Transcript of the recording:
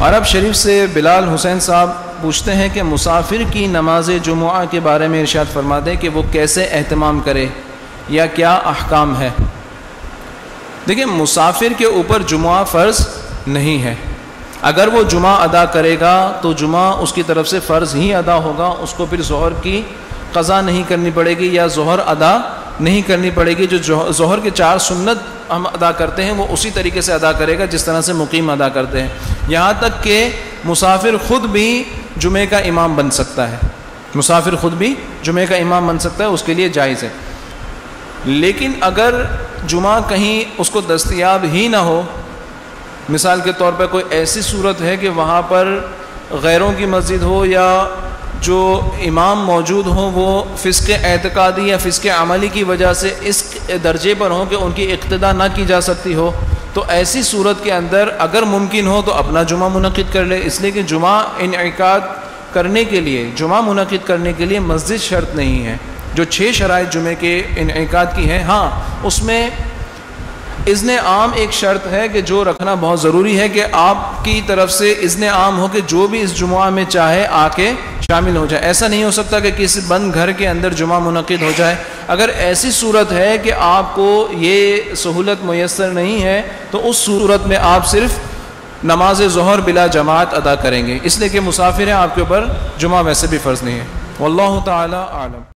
अरब शरीफ से बिलाल हुसैन साहब पूछते हैं कि मुसाफिर की नमाज जुमुआ के बारे में इरशाद फरमा दें कि वो कैसे एहतमाम करे या क्या अहकाम है। देखिए, मुसाफिर के ऊपर जुमुआ फ़र्ज़ नहीं है। अगर वो जुमा अदा करेगा तो जुमा उसकी तरफ से फ़र्ज़ ही अदा होगा, उसको फिर ज़ोहर की क़ज़ा नहीं करनी पड़ेगी या ज़ोहर अदा नहीं करनी पड़ेगी। जो ज़ोहर के 4 सुन्नत हम अदा करते हैं वो उसी तरीके से अदा करेगा जिस तरह से मुकीम अदा करते हैं। यहाँ तक कि मुसाफिर ख़ुद भी जुमे का इमाम बन सकता है, मुसाफिर ख़ुद भी जुमे का इमाम बन सकता है, उसके लिए जायज़ है। लेकिन अगर जुमा कहीं उसको दस्तयाब ही ना हो, मिसाल के तौर पर कोई ऐसी सूरत है कि वहाँ पर गैरों की मस्जिद हो या जो इमाम मौजूद हो वो फ़िस्क़ एतक़ादी या फ़िस्क़ अमली की वजह से इस दर्जे पर हो कि उनकी इक़्तिदा ना की जा सकती हो, तो ऐसी सूरत के अंदर अगर मुमकिन हो तो अपना जुमा मुनक़िद कर ले। इसलिए कि जुमा इनेकाद करने के लिए, जुमा मुनक़िद करने के लिए मस्जिद शर्त नहीं है। जो 6 शराइत जुमे के इनेकाद की हैं, हाँ उसमें इज़्ने आम एक शर्त है कि जो रखना बहुत ज़रूरी है कि आपकी तरफ से इज़्ने आम हो कि जो भी इस जुमा में चाहे आके शामिल हो जाए। ऐसा नहीं हो सकता कि किसी बंद घर के अंदर जुमा मुनक़िद हो जाए। अगर ऐसी सूरत है कि आपको ये सहूलत मुयस्सर नहीं है तो उस सूरत में आप सिर्फ़ नमाज ज़ोहर बिला जमात अदा करेंगे, इसलिए कि मुसाफिर हैं, आपके ऊपर जुमा वैसे भी फ़र्ज़ नहीं है। वल्लाहु ताला आलम।